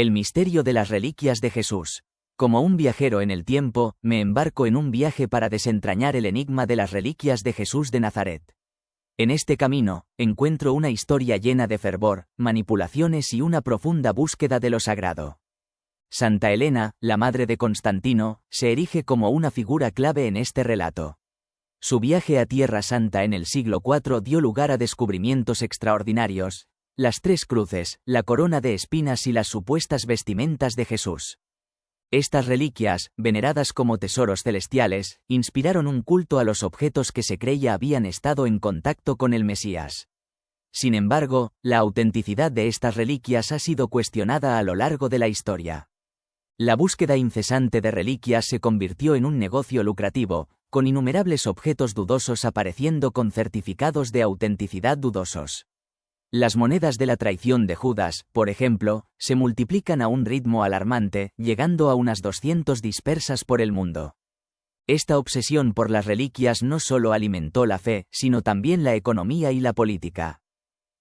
El misterio de las reliquias de Jesús. Como un viajero en el tiempo, me embarco en un viaje para desentrañar el enigma de las reliquias de Jesús de Nazaret. En este camino, encuentro una historia llena de fervor, manipulaciones y una profunda búsqueda de lo sagrado. Santa Elena, la madre de Constantino, se erige como una figura clave en este relato. Su viaje a Tierra Santa en el siglo IV dio lugar a descubrimientos extraordinarios: las tres cruces, la corona de espinas y las supuestas vestimentas de Jesús. Estas reliquias, veneradas como tesoros celestiales, inspiraron un culto a los objetos que se creía habían estado en contacto con el Mesías. Sin embargo, la autenticidad de estas reliquias ha sido cuestionada a lo largo de la historia. La búsqueda incesante de reliquias se convirtió en un negocio lucrativo, con innumerables objetos dudosos apareciendo con certificados de autenticidad dudosos. Las monedas de la traición de Judas, por ejemplo, se multiplican a un ritmo alarmante, llegando a unas 200 dispersas por el mundo. Esta obsesión por las reliquias no solo alimentó la fe, sino también la economía y la política.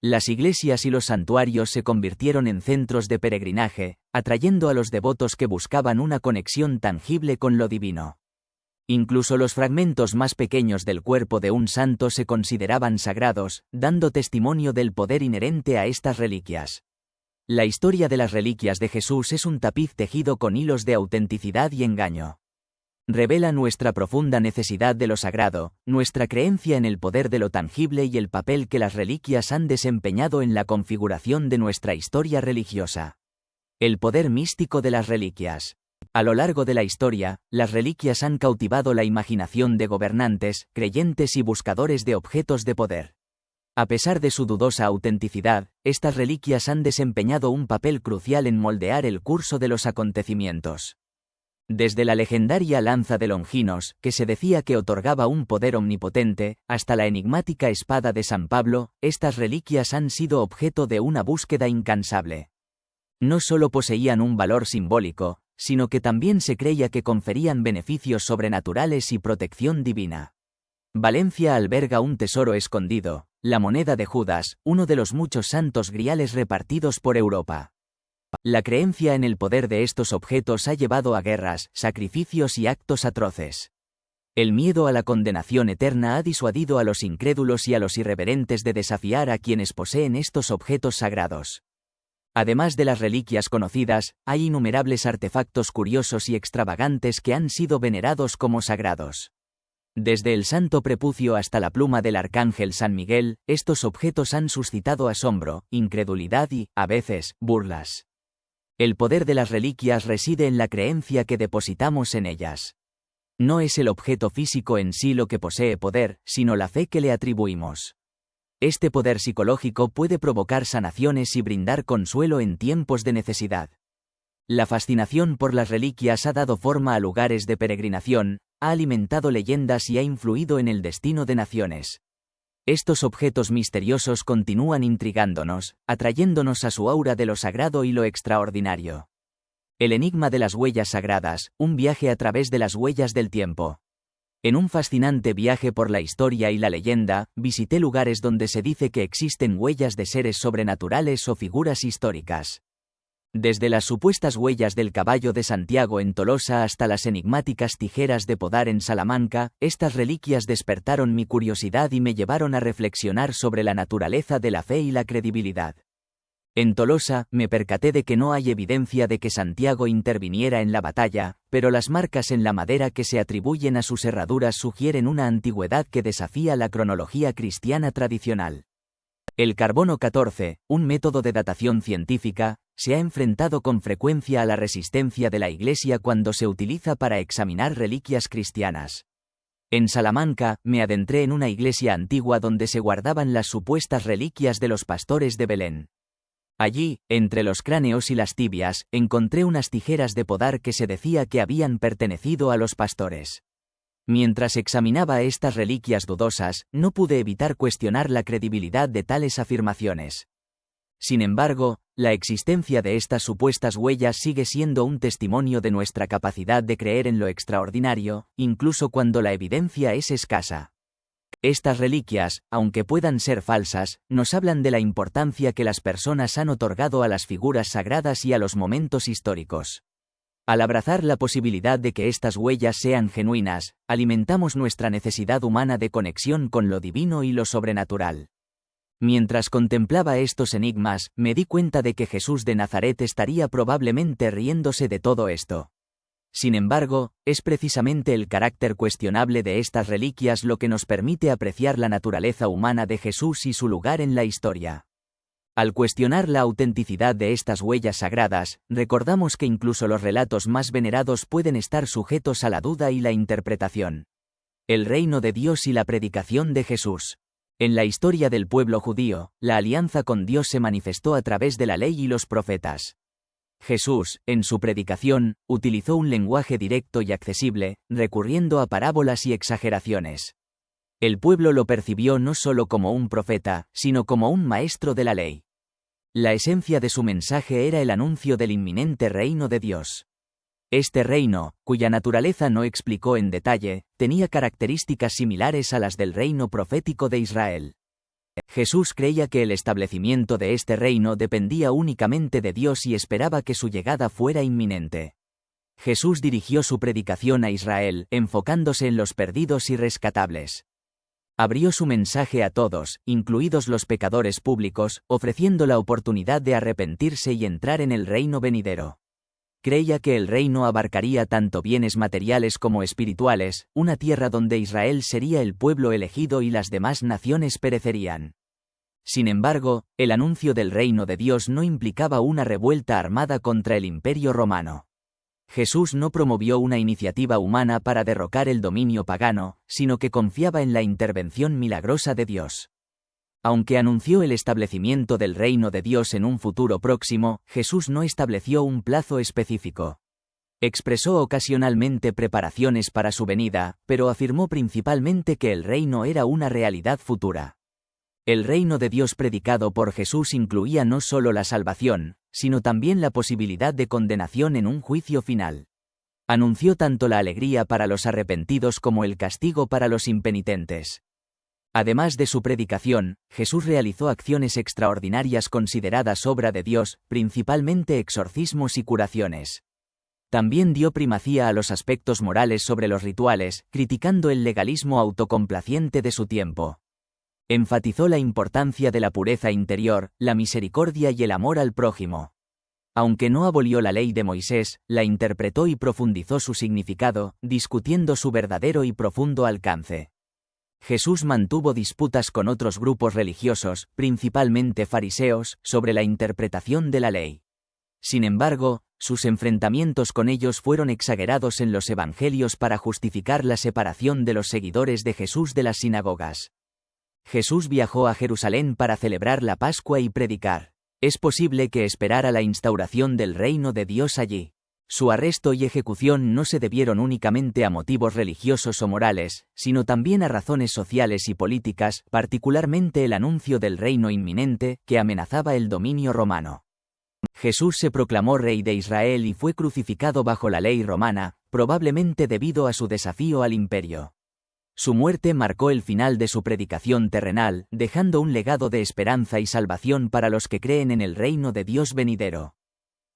Las iglesias y los santuarios se convirtieron en centros de peregrinaje, atrayendo a los devotos que buscaban una conexión tangible con lo divino. Incluso los fragmentos más pequeños del cuerpo de un santo se consideraban sagrados, dando testimonio del poder inherente a estas reliquias. La historia de las reliquias de Jesús es un tapiz tejido con hilos de autenticidad y engaño. Revela nuestra profunda necesidad de lo sagrado, nuestra creencia en el poder de lo tangible y el papel que las reliquias han desempeñado en la configuración de nuestra historia religiosa. El poder místico de las reliquias. A lo largo de la historia, las reliquias han cautivado la imaginación de gobernantes, creyentes y buscadores de objetos de poder. A pesar de su dudosa autenticidad, estas reliquias han desempeñado un papel crucial en moldear el curso de los acontecimientos. Desde la legendaria lanza de Longinos, que se decía que otorgaba un poder omnipotente, hasta la enigmática espada de San Pablo, estas reliquias han sido objeto de una búsqueda incansable. No solo poseían un valor simbólico, sino que también se creía que conferían beneficios sobrenaturales y protección divina. Valencia alberga un tesoro escondido, la moneda de Judas, uno de los muchos santos griales repartidos por Europa. La creencia en el poder de estos objetos ha llevado a guerras, sacrificios y actos atroces. El miedo a la condenación eterna ha disuadido a los incrédulos y a los irreverentes de desafiar a quienes poseen estos objetos sagrados. Además de las reliquias conocidas, hay innumerables artefactos curiosos y extravagantes que han sido venerados como sagrados. Desde el santo prepucio hasta la pluma del arcángel San Miguel, estos objetos han suscitado asombro, incredulidad y, a veces, burlas. El poder de las reliquias reside en la creencia que depositamos en ellas. No es el objeto físico en sí lo que posee poder, sino la fe que le atribuimos. Este poder psicológico puede provocar sanaciones y brindar consuelo en tiempos de necesidad. La fascinación por las reliquias ha dado forma a lugares de peregrinación, ha alimentado leyendas y ha influido en el destino de naciones. Estos objetos misteriosos continúan intrigándonos, atrayéndonos a su aura de lo sagrado y lo extraordinario. El enigma de las huellas sagradas, un viaje a través de las huellas del tiempo. En un fascinante viaje por la historia y la leyenda, visité lugares donde se dice que existen huellas de seres sobrenaturales o figuras históricas. Desde las supuestas huellas del caballo de Santiago en Tolosa hasta las enigmáticas tijeras de podar en Salamanca, estas reliquias despertaron mi curiosidad y me llevaron a reflexionar sobre la naturaleza de la fe y la credibilidad. En Tolosa, me percaté de que no hay evidencia de que Santiago interviniera en la batalla, pero las marcas en la madera que se atribuyen a sus herraduras sugieren una antigüedad que desafía la cronología cristiana tradicional. El carbono 14, un método de datación científica, se ha enfrentado con frecuencia a la resistencia de la Iglesia cuando se utiliza para examinar reliquias cristianas. En Salamanca, me adentré en una iglesia antigua donde se guardaban las supuestas reliquias de los pastores de Belén. Allí, entre los cráneos y las tibias, encontré unas tijeras de podar que se decía que habían pertenecido a los pastores. Mientras examinaba estas reliquias dudosas, no pude evitar cuestionar la credibilidad de tales afirmaciones. Sin embargo, la existencia de estas supuestas huellas sigue siendo un testimonio de nuestra capacidad de creer en lo extraordinario, incluso cuando la evidencia es escasa. Estas reliquias, aunque puedan ser falsas, nos hablan de la importancia que las personas han otorgado a las figuras sagradas y a los momentos históricos. Al abrazar la posibilidad de que estas huellas sean genuinas, alimentamos nuestra necesidad humana de conexión con lo divino y lo sobrenatural. Mientras contemplaba estos enigmas, me di cuenta de que Jesús de Nazaret estaría probablemente riéndose de todo esto. Sin embargo, es precisamente el carácter cuestionable de estas reliquias lo que nos permite apreciar la naturaleza humana de Jesús y su lugar en la historia. Al cuestionar la autenticidad de estas huellas sagradas, recordamos que incluso los relatos más venerados pueden estar sujetos a la duda y la interpretación. El reino de Dios y la predicación de Jesús. En la historia del pueblo judío, la alianza con Dios se manifestó a través de la ley y los profetas. Jesús, en su predicación, utilizó un lenguaje directo y accesible, recurriendo a parábolas y exageraciones. El pueblo lo percibió no solo como un profeta, sino como un maestro de la ley. La esencia de su mensaje era el anuncio del inminente reino de Dios. Este reino, cuya naturaleza no explicó en detalle, tenía características similares a las del reino profético de Israel. Jesús creía que el establecimiento de este reino dependía únicamente de Dios y esperaba que su llegada fuera inminente. Jesús dirigió su predicación a Israel, enfocándose en los perdidos y rescatables. Abrió su mensaje a todos, incluidos los pecadores públicos, ofreciendo la oportunidad de arrepentirse y entrar en el reino venidero. Creía que el reino abarcaría tanto bienes materiales como espirituales, una tierra donde Israel sería el pueblo elegido y las demás naciones perecerían. Sin embargo, el anuncio del reino de Dios no implicaba una revuelta armada contra el Imperio Romano. Jesús no promovió una iniciativa humana para derrocar el dominio pagano, sino que confiaba en la intervención milagrosa de Dios. Aunque anunció el establecimiento del reino de Dios en un futuro próximo, Jesús no estableció un plazo específico. Expresó ocasionalmente preparaciones para su venida, pero afirmó principalmente que el reino era una realidad futura. El reino de Dios predicado por Jesús incluía no solo la salvación, sino también la posibilidad de condenación en un juicio final. Anunció tanto la alegría para los arrepentidos como el castigo para los impenitentes. Además de su predicación, Jesús realizó acciones extraordinarias consideradas obra de Dios, principalmente exorcismos y curaciones. También dio primacía a los aspectos morales sobre los rituales, criticando el legalismo autocomplaciente de su tiempo. Enfatizó la importancia de la pureza interior, la misericordia y el amor al prójimo. Aunque no abolió la ley de Moisés, la interpretó y profundizó su significado, discutiendo su verdadero y profundo alcance. Jesús mantuvo disputas con otros grupos religiosos, principalmente fariseos, sobre la interpretación de la ley. Sin embargo, sus enfrentamientos con ellos fueron exagerados en los evangelios para justificar la separación de los seguidores de Jesús de las sinagogas. Jesús viajó a Jerusalén para celebrar la Pascua y predicar. Es posible que esperara la instauración del reino de Dios allí. Su arresto y ejecución no se debieron únicamente a motivos religiosos o morales, sino también a razones sociales y políticas, particularmente el anuncio del reino inminente, que amenazaba el dominio romano. Jesús se proclamó rey de Israel y fue crucificado bajo la ley romana, probablemente debido a su desafío al imperio. Su muerte marcó el final de su predicación terrenal, dejando un legado de esperanza y salvación para los que creen en el reino de Dios venidero.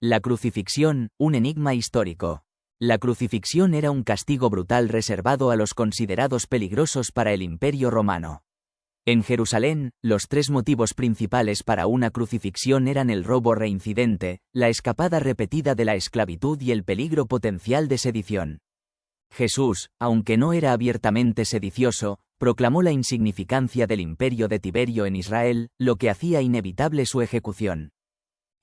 La crucifixión, un enigma histórico. La crucifixión era un castigo brutal reservado a los considerados peligrosos para el Imperio Romano. En Jerusalén, los tres motivos principales para una crucifixión eran el robo reincidente, la escapada repetida de la esclavitud y el peligro potencial de sedición. Jesús, aunque no era abiertamente sedicioso, proclamó la insignificancia del imperio de Tiberio en Israel, lo que hacía inevitable su ejecución.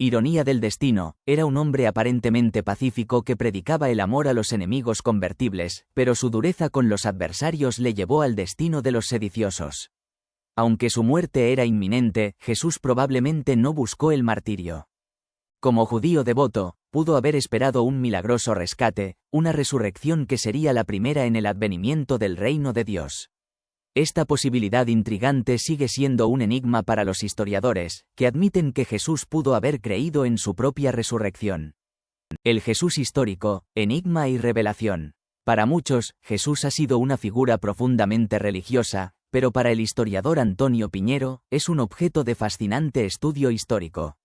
Ironía del destino, era un hombre aparentemente pacífico que predicaba el amor a los enemigos convertibles, pero su dureza con los adversarios le llevó al destino de los sediciosos. Aunque su muerte era inminente, Jesús probablemente no buscó el martirio. Como judío devoto, pudo haber esperado un milagroso rescate, una resurrección que sería la primera en el advenimiento del reino de Dios. Esta posibilidad intrigante sigue siendo un enigma para los historiadores, que admiten que Jesús pudo haber creído en su propia resurrección. El Jesús histórico, enigma y revelación. Para muchos, Jesús ha sido una figura profundamente religiosa, pero para el historiador Antonio Piñero, es un objeto de fascinante estudio histórico.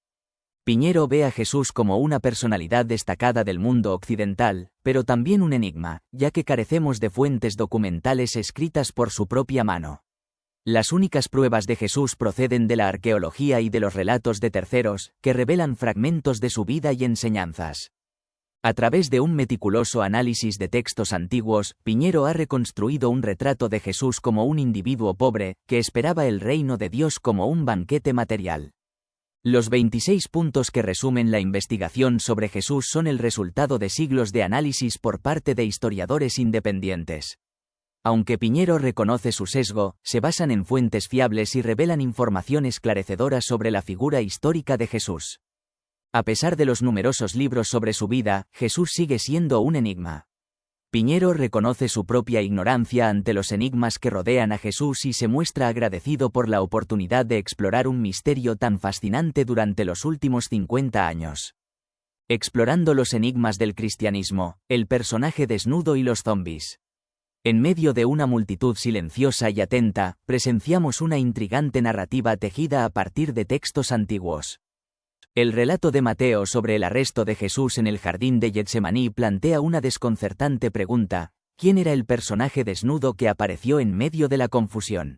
Piñero ve a Jesús como una personalidad destacada del mundo occidental, pero también un enigma, ya que carecemos de fuentes documentales escritas por su propia mano. Las únicas pruebas de Jesús proceden de la arqueología y de los relatos de terceros, que revelan fragmentos de su vida y enseñanzas. A través de un meticuloso análisis de textos antiguos, Piñero ha reconstruido un retrato de Jesús como un individuo pobre, que esperaba el reino de Dios como un banquete material. Los 26 puntos que resumen la investigación sobre Jesús son el resultado de siglos de análisis por parte de historiadores independientes. Aunque Piñero reconoce su sesgo, se basan en fuentes fiables y revelan información esclarecedora sobre la figura histórica de Jesús. A pesar de los numerosos libros sobre su vida, Jesús sigue siendo un enigma. Piñero reconoce su propia ignorancia ante los enigmas que rodean a Jesús y se muestra agradecido por la oportunidad de explorar un misterio tan fascinante durante los últimos 50 años. Explorando los enigmas del cristianismo, el personaje desnudo y los zombis. En medio de una multitud silenciosa y atenta, presenciamos una intrigante narrativa tejida a partir de textos antiguos. El relato de Mateo sobre el arresto de Jesús en el jardín de Getsemaní plantea una desconcertante pregunta: ¿quién era el personaje desnudo que apareció en medio de la confusión?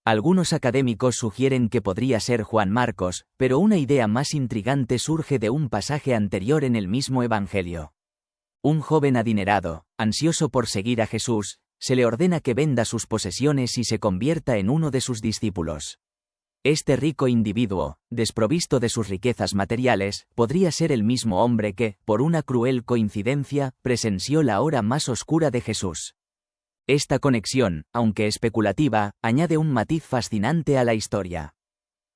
Algunos académicos sugieren que podría ser Juan Marcos, pero una idea más intrigante surge de un pasaje anterior en el mismo Evangelio. Un joven adinerado, ansioso por seguir a Jesús, se le ordena que venda sus posesiones y se convierta en uno de sus discípulos. Este rico individuo, desprovisto de sus riquezas materiales, podría ser el mismo hombre que, por una cruel coincidencia, presenció la hora más oscura de Jesús. Esta conexión, aunque especulativa, añade un matiz fascinante a la historia.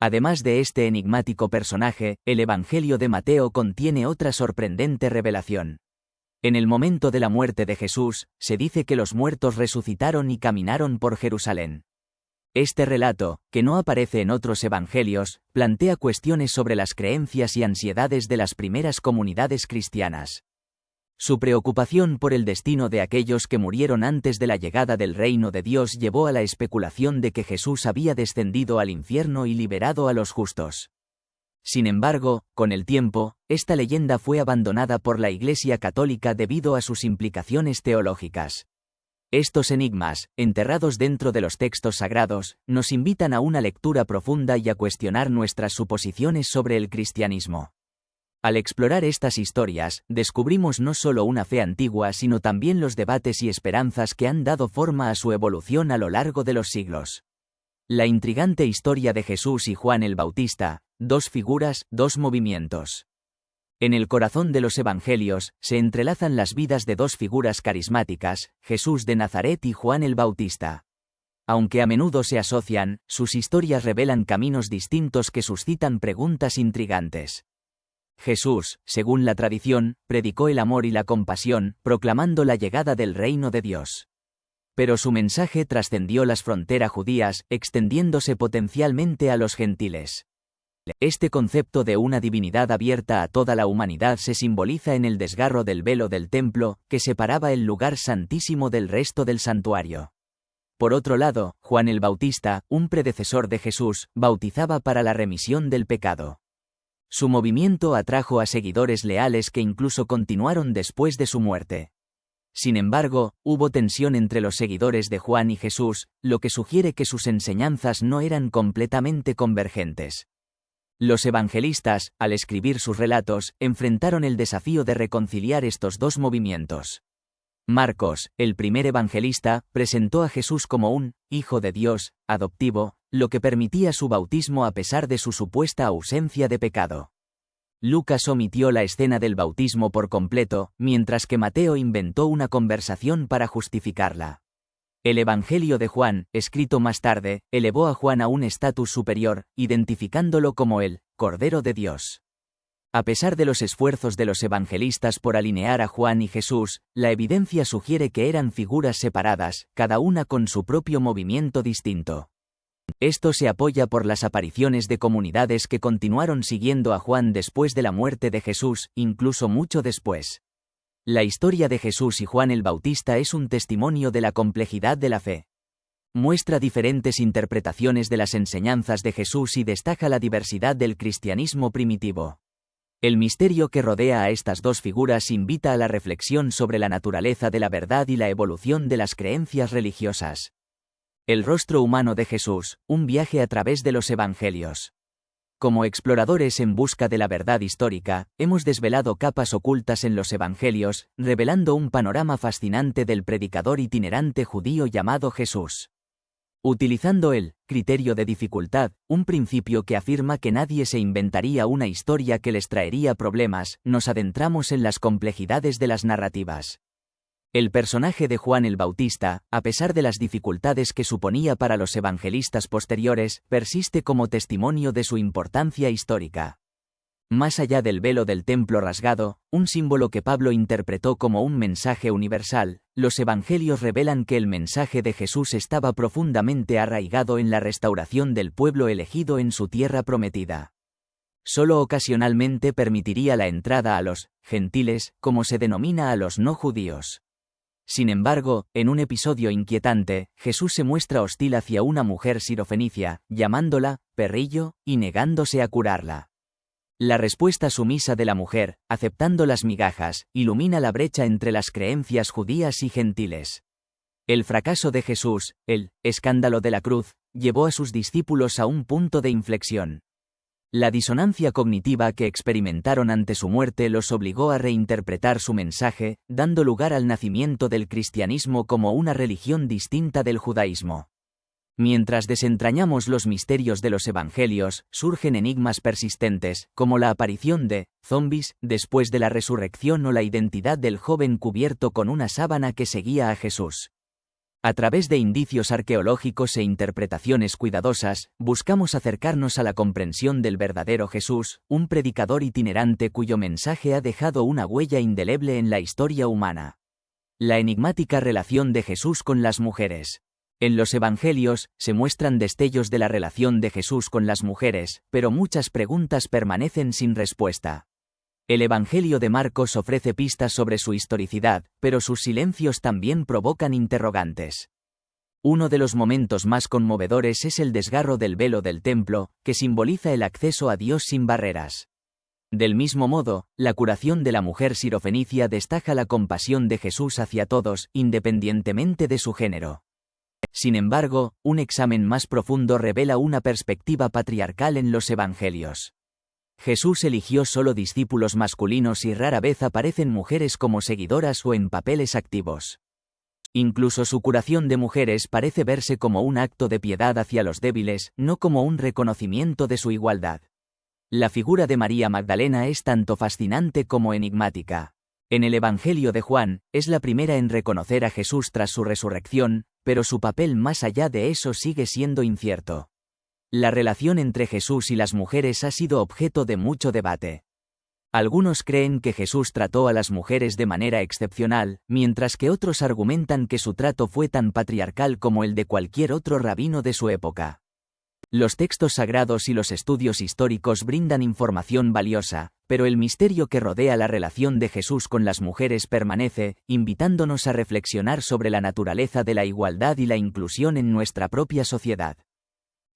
Además de este enigmático personaje, el Evangelio de Mateo contiene otra sorprendente revelación. En el momento de la muerte de Jesús, se dice que los muertos resucitaron y caminaron por Jerusalén. Este relato, que no aparece en otros evangelios, plantea cuestiones sobre las creencias y ansiedades de las primeras comunidades cristianas. Su preocupación por el destino de aquellos que murieron antes de la llegada del reino de Dios llevó a la especulación de que Jesús había descendido al infierno y liberado a los justos. Sin embargo, con el tiempo, esta leyenda fue abandonada por la Iglesia Católica debido a sus implicaciones teológicas. Estos enigmas, enterrados dentro de los textos sagrados, nos invitan a una lectura profunda y a cuestionar nuestras suposiciones sobre el cristianismo. Al explorar estas historias, descubrimos no solo una fe antigua sino también los debates y esperanzas que han dado forma a su evolución a lo largo de los siglos. La intrigante historia de Jesús y Juan el Bautista, dos figuras, dos movimientos. En el corazón de los evangelios, se entrelazan las vidas de dos figuras carismáticas, Jesús de Nazaret y Juan el Bautista. Aunque a menudo se asocian, sus historias revelan caminos distintos que suscitan preguntas intrigantes. Jesús, según la tradición, predicó el amor y la compasión, proclamando la llegada del reino de Dios. Pero su mensaje trascendió las fronteras judías, extendiéndose potencialmente a los gentiles. Este concepto de una divinidad abierta a toda la humanidad se simboliza en el desgarro del velo del templo, que separaba el lugar santísimo del resto del santuario. Por otro lado, Juan el Bautista, un predecesor de Jesús, bautizaba para la remisión del pecado. Su movimiento atrajo a seguidores leales que incluso continuaron después de su muerte. Sin embargo, hubo tensión entre los seguidores de Juan y Jesús, lo que sugiere que sus enseñanzas no eran completamente convergentes. Los evangelistas, al escribir sus relatos, enfrentaron el desafío de reconciliar estos dos movimientos. Marcos, el primer evangelista, presentó a Jesús como un Hijo de Dios, adoptivo, lo que permitía su bautismo a pesar de su supuesta ausencia de pecado. Lucas omitió la escena del bautismo por completo, mientras que Mateo inventó una conversación para justificarla. El Evangelio de Juan, escrito más tarde, elevó a Juan a un estatus superior, identificándolo como el Cordero de Dios. A pesar de los esfuerzos de los evangelistas por alinear a Juan y Jesús, la evidencia sugiere que eran figuras separadas, cada una con su propio movimiento distinto. Esto se apoya por las apariciones de comunidades que continuaron siguiendo a Juan después de la muerte de Jesús, incluso mucho después. La historia de Jesús y Juan el Bautista es un testimonio de la complejidad de la fe. Muestra diferentes interpretaciones de las enseñanzas de Jesús y destaca la diversidad del cristianismo primitivo. El misterio que rodea a estas dos figuras invita a la reflexión sobre la naturaleza de la verdad y la evolución de las creencias religiosas. El rostro humano de Jesús, un viaje a través de los Evangelios. Como exploradores en busca de la verdad histórica, hemos desvelado capas ocultas en los Evangelios, revelando un panorama fascinante del predicador itinerante judío llamado Jesús. Utilizando el criterio de dificultad, un principio que afirma que nadie se inventaría una historia que les traería problemas, nos adentramos en las complejidades de las narrativas. El personaje de Juan el Bautista, a pesar de las dificultades que suponía para los evangelistas posteriores, persiste como testimonio de su importancia histórica. Más allá del velo del templo rasgado, un símbolo que Pablo interpretó como un mensaje universal, los evangelios revelan que el mensaje de Jesús estaba profundamente arraigado en la restauración del pueblo elegido en su tierra prometida. Solo ocasionalmente permitiría la entrada a los gentiles, como se denomina a los no judíos. Sin embargo, en un episodio inquietante, Jesús se muestra hostil hacia una mujer sirofenicia, llamándola perrillo y negándose a curarla. La respuesta sumisa de la mujer, aceptando las migajas, ilumina la brecha entre las creencias judías y gentiles. El fracaso de Jesús, el escándalo de la cruz, llevó a sus discípulos a un punto de inflexión. La disonancia cognitiva que experimentaron ante su muerte los obligó a reinterpretar su mensaje, dando lugar al nacimiento del cristianismo como una religión distinta del judaísmo. Mientras desentrañamos los misterios de los evangelios, surgen enigmas persistentes, como la aparición de zombis después de la resurrección o la identidad del joven cubierto con una sábana que seguía a Jesús. A través de indicios arqueológicos e interpretaciones cuidadosas, buscamos acercarnos a la comprensión del verdadero Jesús, un predicador itinerante cuyo mensaje ha dejado una huella indeleble en la historia humana. La enigmática relación de Jesús con las mujeres. En los Evangelios, se muestran destellos de la relación de Jesús con las mujeres, pero muchas preguntas permanecen sin respuesta. El Evangelio de Marcos ofrece pistas sobre su historicidad, pero sus silencios también provocan interrogantes. Uno de los momentos más conmovedores es el desgarro del velo del templo, que simboliza el acceso a Dios sin barreras. Del mismo modo, la curación de la mujer sirofenicia destaca la compasión de Jesús hacia todos, independientemente de su género. Sin embargo, un examen más profundo revela una perspectiva patriarcal en los Evangelios. Jesús eligió solo discípulos masculinos y rara vez aparecen mujeres como seguidoras o en papeles activos. Incluso su curación de mujeres parece verse como un acto de piedad hacia los débiles, no como un reconocimiento de su igualdad. La figura de María Magdalena es tanto fascinante como enigmática. En el Evangelio de Juan, es la primera en reconocer a Jesús tras su resurrección, pero su papel más allá de eso sigue siendo incierto. La relación entre Jesús y las mujeres ha sido objeto de mucho debate. Algunos creen que Jesús trató a las mujeres de manera excepcional, mientras que otros argumentan que su trato fue tan patriarcal como el de cualquier otro rabino de su época. Los textos sagrados y los estudios históricos brindan información valiosa, pero el misterio que rodea la relación de Jesús con las mujeres permanece, invitándonos a reflexionar sobre la naturaleza de la igualdad y la inclusión en nuestra propia sociedad.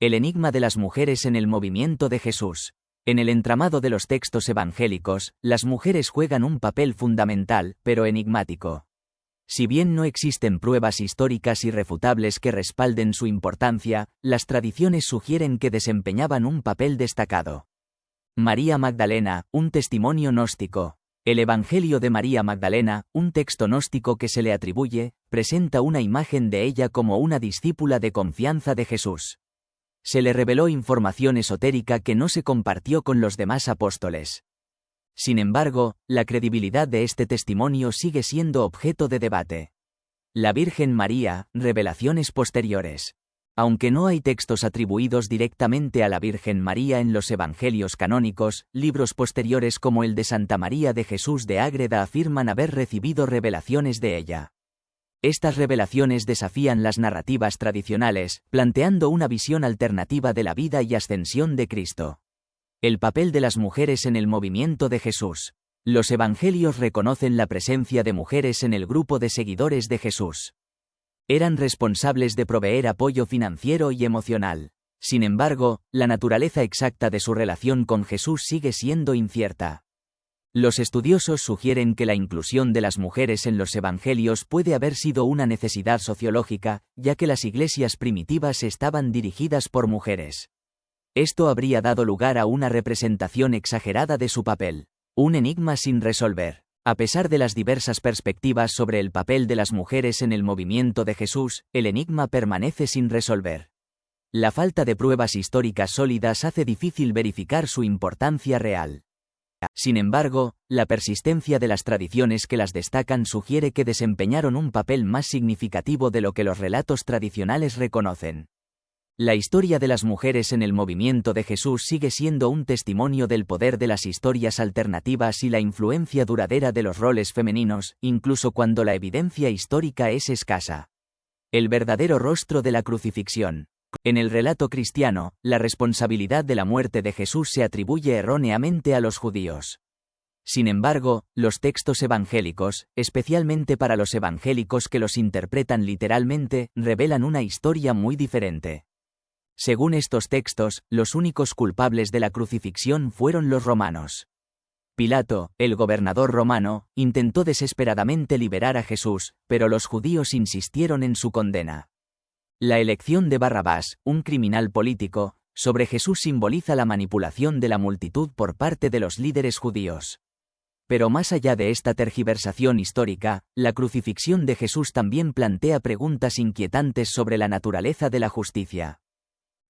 El enigma de las mujeres en el movimiento de Jesús. En el entramado de los textos evangélicos, las mujeres juegan un papel fundamental, pero enigmático. Si bien no existen pruebas históricas irrefutables que respalden su importancia, las tradiciones sugieren que desempeñaban un papel destacado. María Magdalena, un testimonio gnóstico. El Evangelio de María Magdalena, un texto gnóstico que se le atribuye, presenta una imagen de ella como una discípula de confianza de Jesús. Se le reveló información esotérica que no se compartió con los demás apóstoles. Sin embargo, la credibilidad de este testimonio sigue siendo objeto de debate. La Virgen María, revelaciones posteriores. Aunque no hay textos atribuidos directamente a la Virgen María en los evangelios canónicos, libros posteriores como el de Santa María de Jesús de Ágreda afirman haber recibido revelaciones de ella. Estas revelaciones desafían las narrativas tradicionales, planteando una visión alternativa de la vida y ascensión de Cristo. El papel de las mujeres en el movimiento de Jesús. Los evangelios reconocen la presencia de mujeres en el grupo de seguidores de Jesús. Eran responsables de proveer apoyo financiero y emocional. Sin embargo, la naturaleza exacta de su relación con Jesús sigue siendo incierta. Los estudiosos sugieren que la inclusión de las mujeres en los evangelios puede haber sido una necesidad sociológica, ya que las iglesias primitivas estaban dirigidas por mujeres. Esto habría dado lugar a una representación exagerada de su papel. Un enigma sin resolver. A pesar de las diversas perspectivas sobre el papel de las mujeres en el movimiento de Jesús, el enigma permanece sin resolver. La falta de pruebas históricas sólidas hace difícil verificar su importancia real. Sin embargo, la persistencia de las tradiciones que las destacan sugiere que desempeñaron un papel más significativo de lo que los relatos tradicionales reconocen. La historia de las mujeres en el movimiento de Jesús sigue siendo un testimonio del poder de las historias alternativas y la influencia duradera de los roles femeninos, incluso cuando la evidencia histórica es escasa. El verdadero rostro de la crucifixión. En el relato cristiano, la responsabilidad de la muerte de Jesús se atribuye erróneamente a los judíos. Sin embargo, los textos evangélicos, especialmente para los evangélicos que los interpretan literalmente, revelan una historia muy diferente. Según estos textos, los únicos culpables de la crucifixión fueron los romanos. Pilato, el gobernador romano, intentó desesperadamente liberar a Jesús, pero los judíos insistieron en su condena. La elección de Barrabás, un criminal político, sobre Jesús simboliza la manipulación de la multitud por parte de los líderes judíos. Pero más allá de esta tergiversación histórica, la crucifixión de Jesús también plantea preguntas inquietantes sobre la naturaleza de la justicia.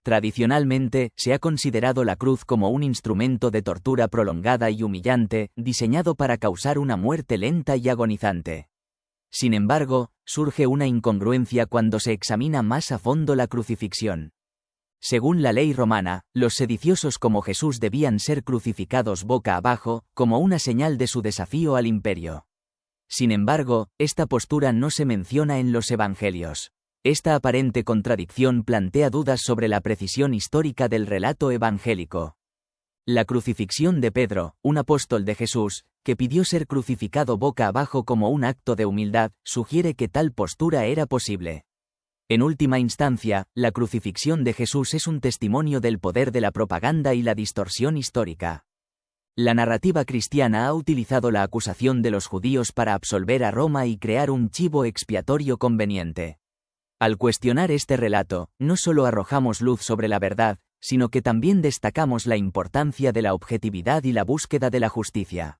Tradicionalmente, se ha considerado la cruz como un instrumento de tortura prolongada y humillante, diseñado para causar una muerte lenta y agonizante. Sin embargo, surge una incongruencia cuando se examina más a fondo la crucifixión. Según la ley romana, los sediciosos como Jesús debían ser crucificados boca abajo, como una señal de su desafío al imperio. Sin embargo, esta postura no se menciona en los evangelios. Esta aparente contradicción plantea dudas sobre la precisión histórica del relato evangélico. La crucifixión de Pedro, un apóstol de Jesús, que pidió ser crucificado boca abajo como un acto de humildad, sugiere que tal postura era posible. En última instancia, la crucifixión de Jesús es un testimonio del poder de la propaganda y la distorsión histórica. La narrativa cristiana ha utilizado la acusación de los judíos para absolver a Roma y crear un chivo expiatorio conveniente. Al cuestionar este relato, no solo arrojamos luz sobre la verdad, sino que también destacamos la importancia de la objetividad y la búsqueda de la justicia.